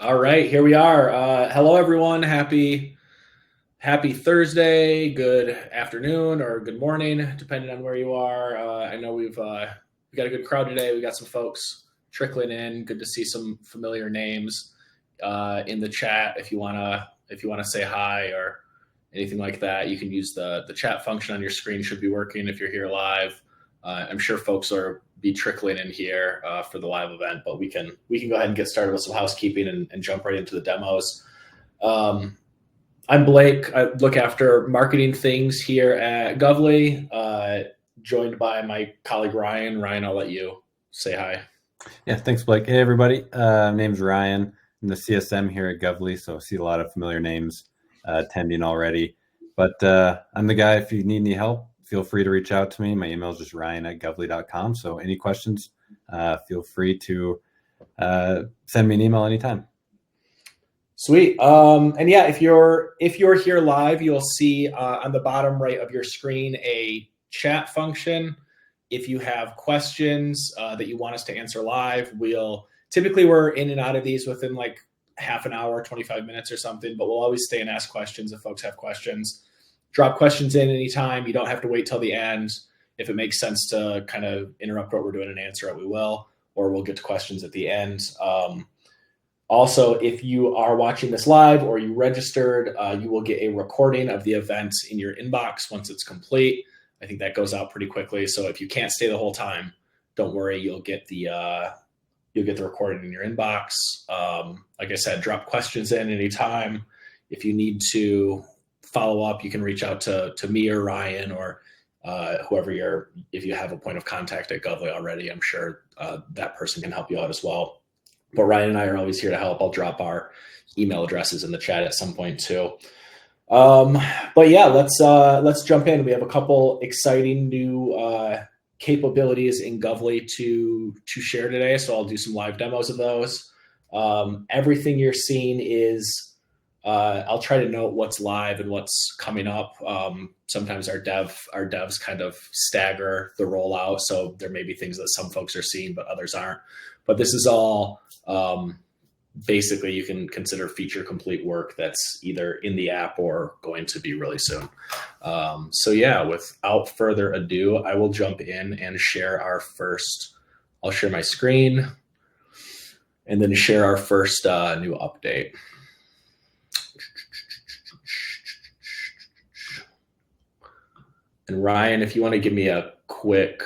All right, here we are. Hello, everyone. Happy Thursday. Good afternoon or good morning, depending on where you are. I know we got a good crowd today. We got some folks trickling in. Good to see some familiar names in the chat. If you wanna say hi or anything like that, you can use the chat function on your screen. Should be working if you're here live. I'm sure folks are be trickling in here for the live event, but we can go ahead and get started with some housekeeping and jump right into the demos. I'm Blake. I look after marketing things here at Govly, joined by my colleague Ryan. Ryan, I'll let you say hi. Yeah, thanks, Blake. Hey, everybody. My name's Ryan. I'm the CSM here at Govly, so I see a lot of familiar names attending already. But I'm the guy. If you need any help, feel free to reach out to me. My email is just ryan@govly.com. So any questions, feel free to send me an email anytime. Sweet. And yeah, if you're here live, you'll see on the bottom right of your screen a chat function. If you have questions that you want us to answer live, typically we're in and out of these within like half an hour, 25 minutes or something, but we'll always stay and ask questions if folks have questions. Drop questions in anytime. You don't have to wait till the end. If it makes sense to kind of interrupt what we're doing and answer it, we will, or we'll get to questions at the end. Also, if you are watching this live or you registered, you will get a recording of the event in your inbox once it's complete. I think that goes out pretty quickly. So if you can't stay the whole time, don't worry, you'll get the recording in your inbox. Like I said, drop questions in anytime. If you need to follow up, you can reach out to me or Ryan or whoever if you have a point of contact at Govly already, I'm sure that person can help you out as well. But Ryan and I are always here to help. I'll drop our email addresses in the chat at some point too. But yeah, let's jump in. We have a couple exciting new capabilities in Govly to share today. So I'll do some live demos of those. Everything you're seeing is I'll try to note what's live and what's coming up. Sometimes our devs kind of stagger the rollout. So there may be things that some folks are seeing, but others aren't. But this is all basically you can consider feature complete work that's either in the app or going to be really soon. So yeah, without further ado, I will jump in and share I'll share my screen and then share our first new update. And Ryan, if you want to give me a quick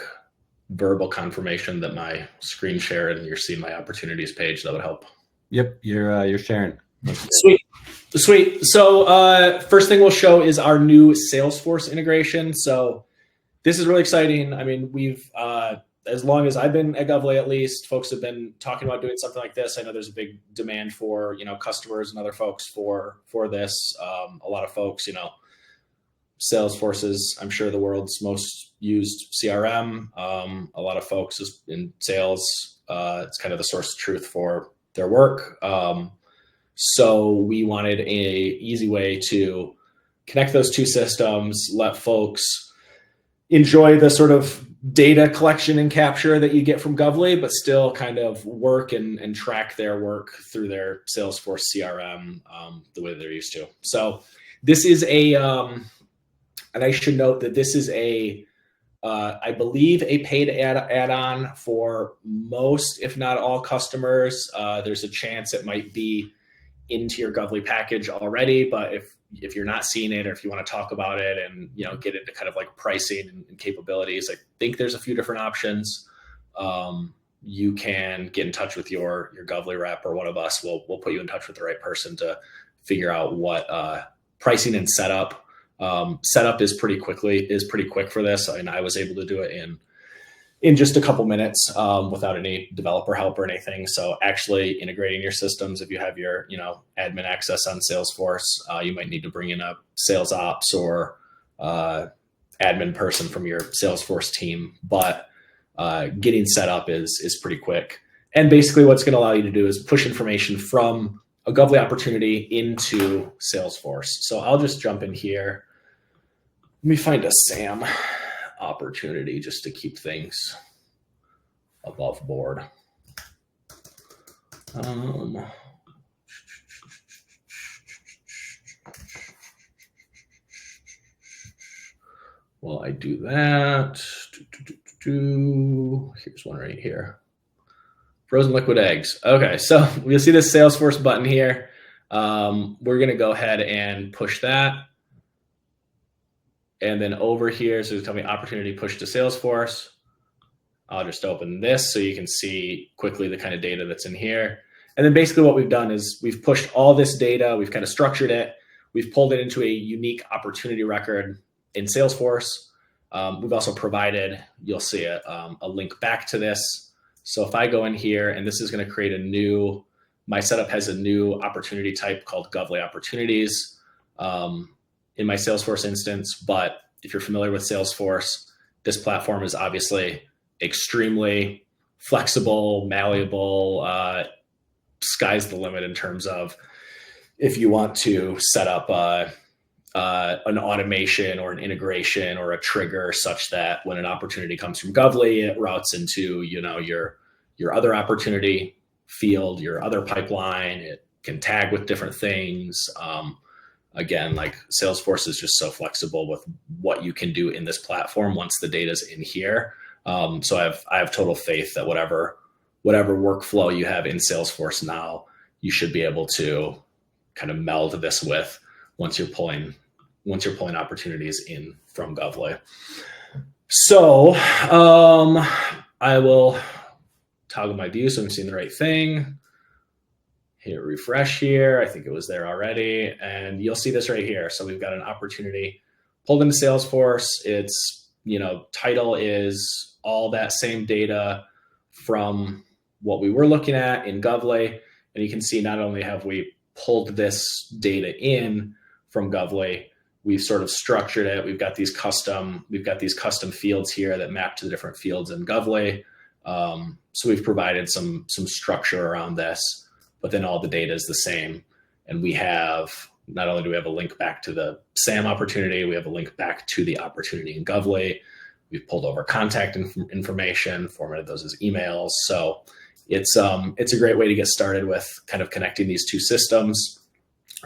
verbal confirmation that my screen share and you're seeing my opportunities page, that would help. Yep, you're sharing. Sweet. So first thing we'll show is our new Salesforce integration. So this is really exciting. I mean, we've as long as I've been at Govly, at least, folks have been talking about doing something like this. I know there's a big demand for customers and other folks for this. A lot of folks, Salesforce is, I'm sure, the world's most used CRM. A lot of folks in sales, it's kind of the source of truth for their work. So we wanted a easy way to connect those two systems, let folks enjoy the sort of data collection and capture that you get from Govly, but still kind of work and track their work through their Salesforce CRM the way they're used to. So this is and I should note that this is I believe a paid add-on for most, if not all, customers. There's a chance it might be into your Govly package already, but if you're not seeing it or if you want to talk about it and get into kind of like pricing and capabilities, I think there's a few different options. You can get in touch with your Govly rep or one of us. We'll put you in touch with the right person to figure out what pricing and setup. Setup is pretty quick for this, and I was able to do it in just a couple minutes without any developer help or anything. So actually integrating your systems, if you have your admin access on Salesforce, you might need to bring in a sales ops or admin person from your Salesforce team, but getting set up is pretty quick. And basically what's going to allow you to do is push information from a Govly opportunity into Salesforce. So I'll just jump in here. Let me find a SAM opportunity just to keep things above board. While I do that, here's one right here. Frozen liquid eggs. Okay, so you'll see this Salesforce button here. We're going to go ahead and push that. And then over here, so tell me opportunity push to Salesforce. I'll just open this so you can see quickly the kind of data that's in here. And then basically what we've done is we've pushed all this data, we've kind of structured it, we've pulled it into a unique opportunity record in Salesforce. We've also provided, you'll see a link back to this. So if I go in here, and this is going to create a new, my setup has a new opportunity type called Govly Opportunities in my Salesforce instance. But if you're familiar with Salesforce, this platform is obviously extremely flexible, malleable, sky's the limit in terms of if you want to set up an automation or an integration or a trigger such that when an opportunity comes from Govly, it routes into, your other opportunity field, your other pipeline. It can tag with different things. Again, like Salesforce is just so flexible with what you can do in this platform once the data's in here. So I have total faith that whatever workflow you have in Salesforce now, you should be able to kind of meld this with once you're pulling opportunities in from Govly. So I will toggle my view so I'm seeing the right thing. Hit refresh here. I think it was there already. And you'll see this right here. So we've got an opportunity pulled into Salesforce. It's, title is all that same data from what we were looking at in Govly. And you can see not only have we pulled this data in from Govly, we've sort of structured it. We've got these custom fields here that map to the different fields in Govly. So we've provided some structure around this, but then all the data is the same. And we have, not only do we have a link back to the SAM opportunity, we have a link back to the opportunity in Govly. We've pulled over contact information, formatted those as emails. So it's a great way to get started with kind of connecting these two systems.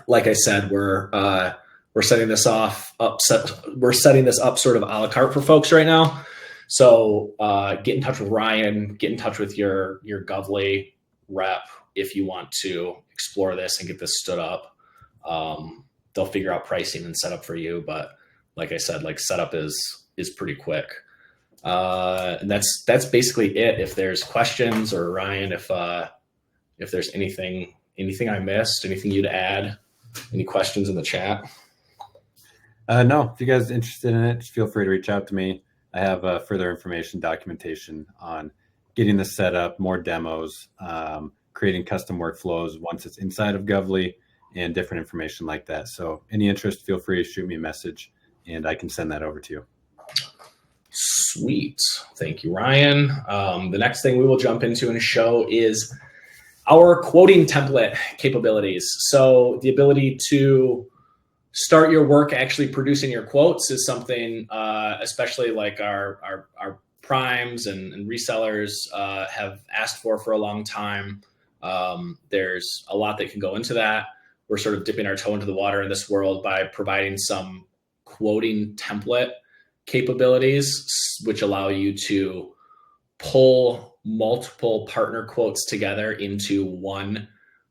Like I said, we're setting this up sort of a la carte for folks right now. So get in touch with Ryan, get in touch with your Govly rep if you want to explore this and get this stood up. They'll figure out pricing and setup for you. But like I said, setup is pretty quick. And that's basically it. If there's questions, or Ryan, if there's anything I missed, anything you'd add, any questions in the chat? No, if you guys are interested in it, just feel free to reach out to me. I have further information, documentation on getting this set up, more demos, creating custom workflows once it's inside of Govly, and different information like that. So any interest, feel free to shoot me a message and I can send that over to you. Sweet. Thank you, Ryan. The next thing we will jump into in a show is our quoting template capabilities. So the ability to start your work actually producing your quotes is something, especially like our primes and resellers have asked for a long time. There's a lot that can go into that. We're sort of dipping our toe into the water in this world by providing some quoting template capabilities, which allow you to pull multiple partner quotes together into one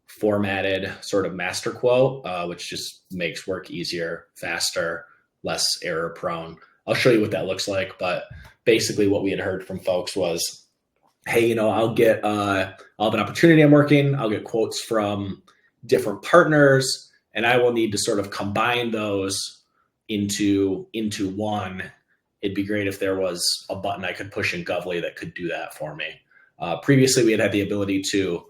formatted sort of master quote, which just makes work easier, faster, less error prone. I'll show you what that looks like. But basically what we had heard from folks was, hey, I'll have an opportunity I'm working, I'll get quotes from different partners, and I will need to sort of combine those into one. It'd be great if there was a button I could push in Govly that could do that for me. Previously, we had the ability to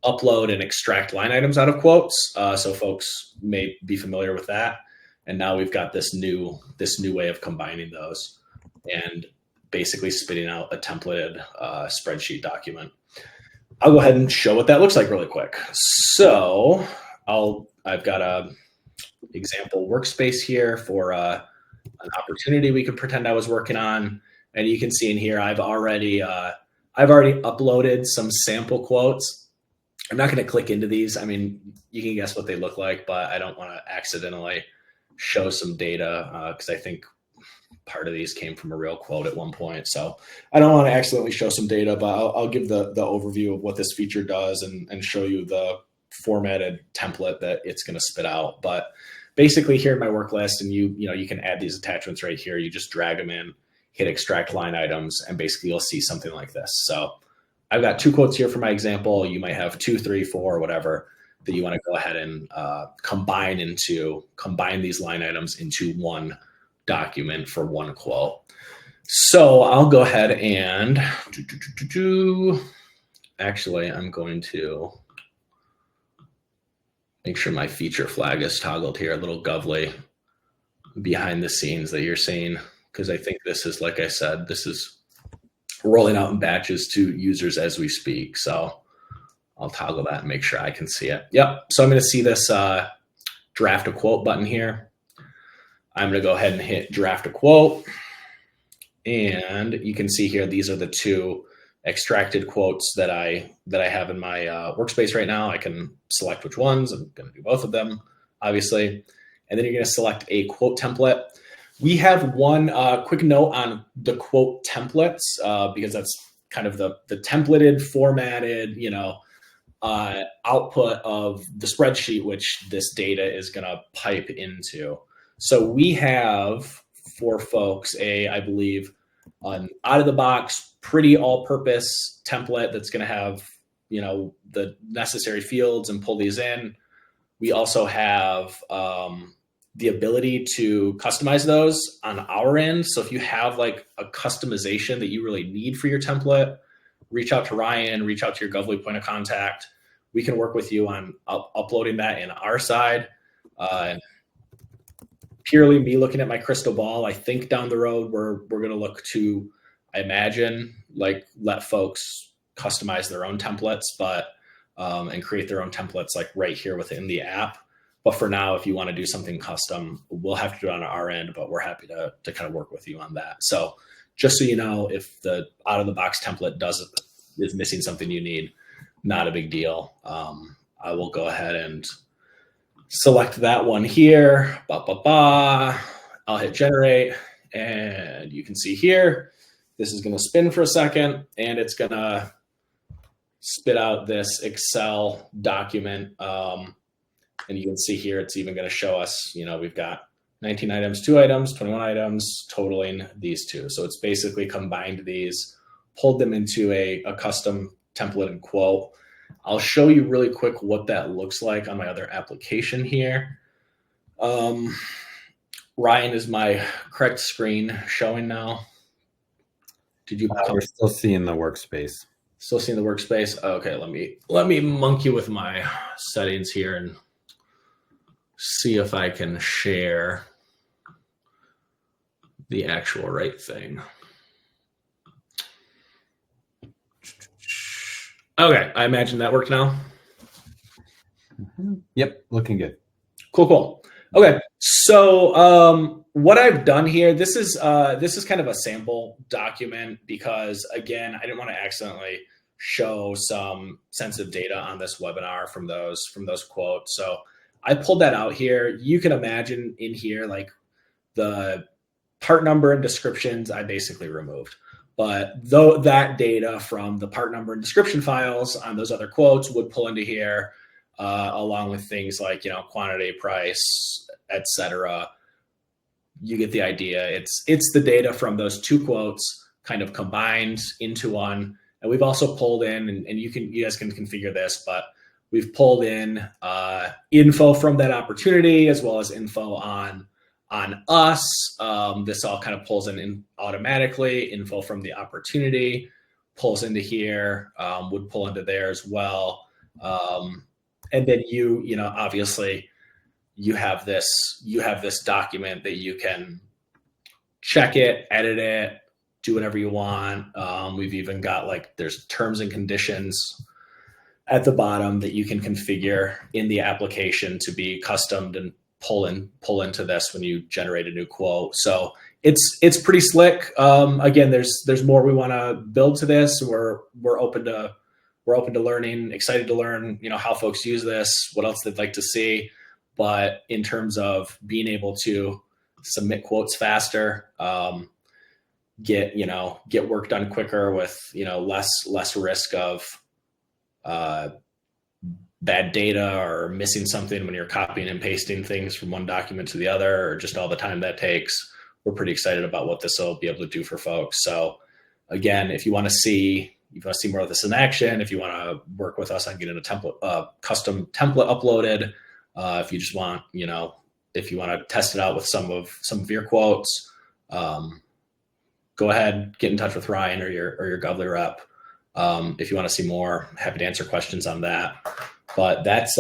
upload and extract line items out of quotes, so folks may be familiar with that. And now we've got this new way of combining those and basically spitting out a templated spreadsheet document. I'll go ahead and show what that looks like really quick. So I've got a example workspace here for an opportunity we could pretend I was working on, and you can see in here I've already uploaded some sample quotes. I'm not going to click into these. I mean, you can guess what they look like, but I don't want to accidentally show some data because I think part of these came from a real quote at one point. So I don't want to accidentally show some data, but I'll give the overview of what this feature does and show you the formatted template that it's going to spit out. But basically here in my work list, and you can add these attachments right here. You just drag them in, hit extract line items, and basically you'll see something like this. So I've got 2 quotes here for my example. You might have 2, 3, 4, whatever that you want to go ahead and combine these line items into one document for one quote. So I'll go ahead and actually, I'm going to make sure my feature flag is toggled here, a little Govly behind the scenes that you're seeing, because I think this is, like I said, this is rolling out in batches to users as we speak. So I'll toggle that and make sure I can see it. Yep. So I'm going to see this draft a quote button here. I'm going to go ahead and hit draft a quote. And you can see here, these are the 2 extracted quotes that I have in my workspace right now. I can select which ones. I'm going to do both of them, obviously. And then you're going to select a quote template. We have one quick note on the quote templates because that's kind of the templated, formatted, output of the spreadsheet, which this data is going to pipe into. So we have for folks I believe, an out-of-the-box, pretty all-purpose template that's going to have, the necessary fields and pull these in. We also have the ability to customize those on our end. So if you have like a customization that you really need for your template, reach out to Ryan, reach out to your Govly point of contact. We can work with you on uploading that in our side. Purely me looking at my crystal ball, I think down the road we're going to look to, I imagine, like let folks customize their own templates, but and create their own templates like right here within the app. But for now, if you want to do something custom, we'll have to do it on our end, but we're happy to kind of work with you on that. So just so you know, if the out of the box template is missing something you need, not a big deal. I will go ahead and select that one here. I'll hit generate, and you can see here, this is going to spin for a second, and it's going to spit out this Excel document. And you can see here, it's even going to show us, we've got 19 items, 2 items, 21 items, totaling these 2. So it's basically combined these, pulled them into a custom template and quote. I'll show you really quick what that looks like on my other application here. Ryan, is my correct screen showing now? Did you? We're still seeing the workspace. Still seeing the workspace. Okay, let me monkey with my settings here and see if I can share the actual right thing. Okay, I imagine that worked now. Yep, looking good. Cool. Okay, so what I've done here, this is kind of a sample document because, again, I didn't want to accidentally show some sensitive data on this webinar from those quotes. So I pulled that out here. You can imagine in here, like the part number and descriptions I basically removed. But though that data from the part number and description files on those other quotes would pull into here, along with things like, quantity, price, etc. You get the idea. It's the data from those 2 quotes kind of combined into one. And we've also pulled in, and you guys can configure this, but we've pulled in info from that opportunity as well as info on us. This all kind of pulls in automatically. Info from the opportunity pulls into here, would pull into there as well. And then obviously you have this document that you can check it, edit it, do whatever you want. We've even got there's terms and conditions at the bottom that you can configure in the application to be customed and pull into this when you generate a new quote. So it's pretty slick. Again, there's more we want to build to this. We're open to learning, excited to learn, how folks use this, what else they'd like to see. But in terms of being able to submit quotes faster, get work done quicker with less risk of bad data or missing something when you're copying and pasting things from one document to the other, or just all the time that takes. We're pretty excited about what this will be able to do for folks. So again, if you want to see more of this in action, if you want to work with us on getting a custom template uploaded, if you just want, if you want to test it out with some of your quotes, go ahead, get in touch with Ryan or your Govly rep. If you want to see more, happy to answer questions on that. But that's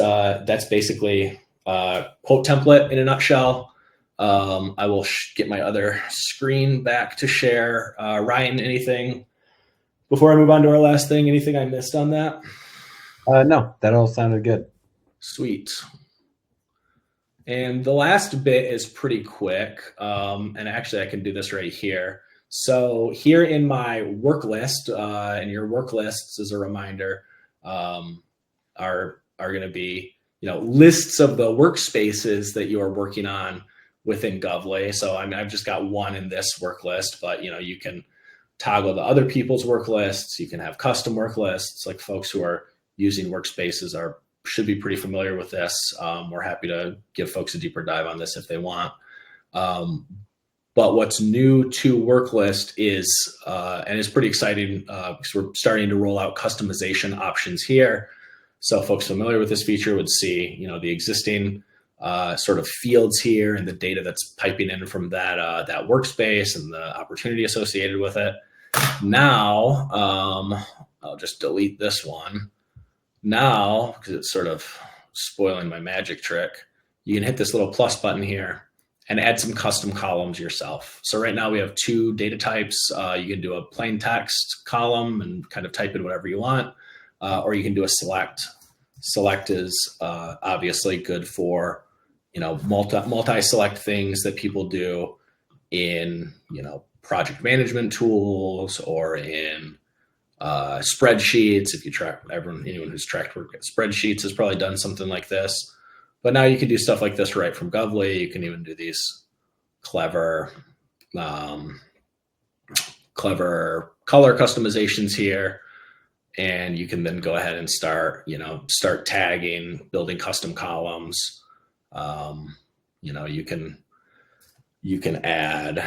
basically quote template in a nutshell. I will get my other screen back to share. Ryan, anything before I move on to our last thing? Anything I missed on that? No, that all sounded good. Sweet. And the last bit is pretty quick. And actually I can do this right here. So here in my work list, and your work lists, as a reminder, are going to be, lists of the workspaces that you are working on within Govly. So I've just got one in this work list, but you can toggle to other people's work lists. You can have custom work lists. Like folks who are using workspaces should be pretty familiar with this. We're happy to give folks a deeper dive on this if they want. But what's new to Worklist is, and it's pretty exciting because we're starting to roll out customization options here. So folks familiar with this feature would see, the existing sort of fields here and the data that's piping in from that workspace and the opportunity associated with it. Now, I'll just delete this one. Now, because it's sort of spoiling my magic trick, you can hit this little plus button here and add some custom columns yourself. So right now we have 2 data types. You can do a plain text column and kind of type in whatever you want, or you can do a select. Select is obviously good for, multi-select things that people do in, project management tools or in spreadsheets. If you track anyone who's tracked work at spreadsheets has probably done something like this. But now you can do stuff like this right from Govly. You can even do these clever color customizations here. And you can then go ahead and start tagging, building custom columns. You can add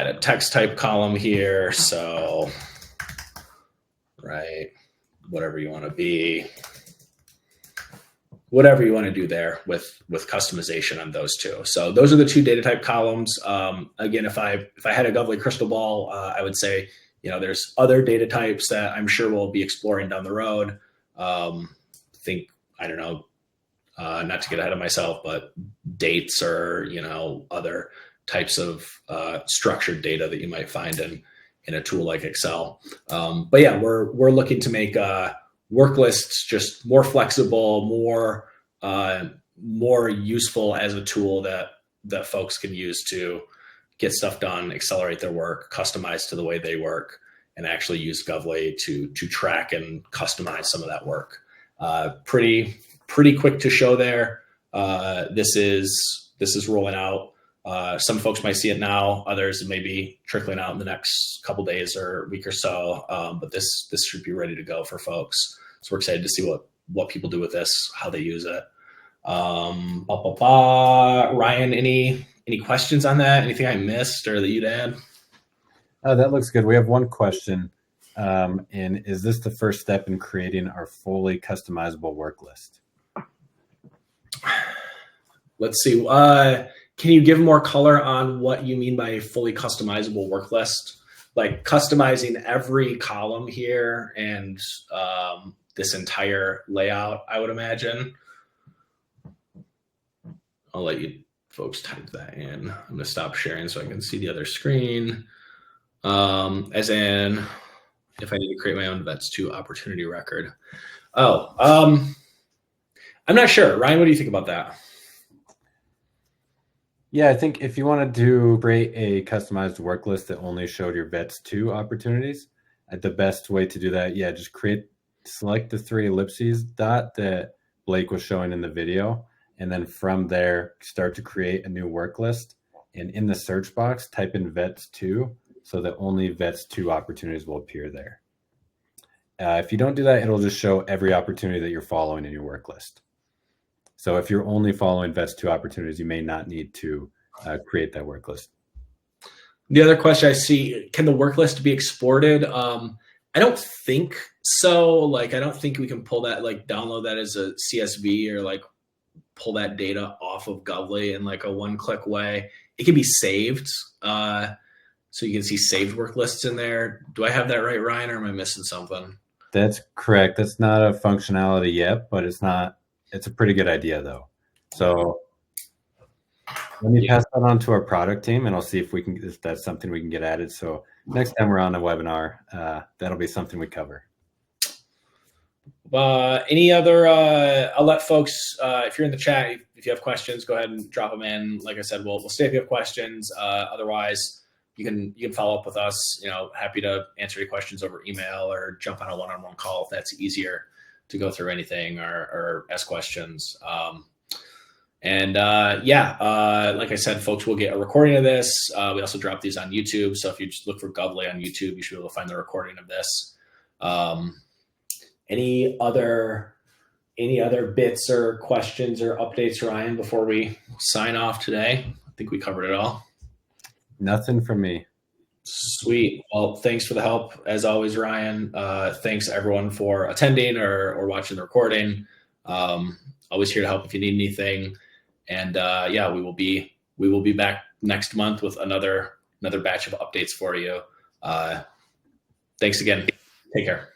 a text type column here. So, right, whatever you want to be. Whatever you want to do there with customization on those 2. So those are the 2 data type columns. Again, if I had a Govly crystal ball, I would say, there's other data types that I'm sure we'll be exploring down the road. Not to get ahead of myself, but dates or, other types of structured data that you might find in a tool like Excel. But yeah, we're looking to make Worklists just more flexible, more useful as a tool that folks can use to get stuff done, accelerate their work, customize to the way they work, and actually use Govly to track and customize some of that work. Pretty quick to show there. This is rolling out. Some folks might see it now, others may be trickling out in the next couple days or week or so. But this should be ready to go for folks. So we're excited to see what people do with this, how they use it. Ryan, any questions on that? Anything I missed or that you'd add? That looks good. We have one question. And is this the first step in creating our fully customizable work list? Let's see. Can you give more color on what you mean by a fully customizable work list? Like customizing every column here and this entire layout, I would imagine. I'll let you folks type that in. I'm going to stop sharing so I can see the other screen. As in, if I need to create my own events to opportunity record. I'm not sure. Ryan, what do you think about that? Yeah, I think if you wanted to create a customized work list that only showed your vets to opportunities, the best way to do that, just select the 3 ellipses dot that Blake was showing in the video, And then from there, start to create a new work list. And in the search box, type in vets 2 so that only vets 2 opportunities will appear there. If you don't do that, it'll just show every opportunity that you're following in your work list. So if you're only following vets 2 opportunities, you may not need to create that work list. The other question I see, can the work list be exported? I don't think so. Like, I don't think we can pull that, like download that as a CSV or like pull that data off of Govly in like a one-click way. It can be saved. So you can see saved work lists in there. Do I have that right, Ryan, or am I missing something? That's correct. That's not a functionality yet, but it's a pretty good idea though. So let me pass that on to our product team and I'll see if that's something we can get added. So next time we're on a webinar, that'll be something we cover. Any other, I'll let folks, if you're in the chat, if you have questions, go ahead and drop them in. Like I said, we'll stay if you have questions. Otherwise, you can follow up with us. Happy to answer any questions over email or jump on a one-on-one call if that's easier to go through anything or ask questions. Like I said, folks will get a recording of this. We also drop these on YouTube. So if you just look for Govly on YouTube, you should be able to find the recording of this. Any other bits or questions or updates, Ryan, before we sign off today? I think we covered it all. Nothing from me. Sweet. Well, thanks for the help as always, Ryan. Thanks everyone for attending or watching the recording. Always here to help if you need anything. And we will be back next month with another batch of updates for you. Thanks again. Take care.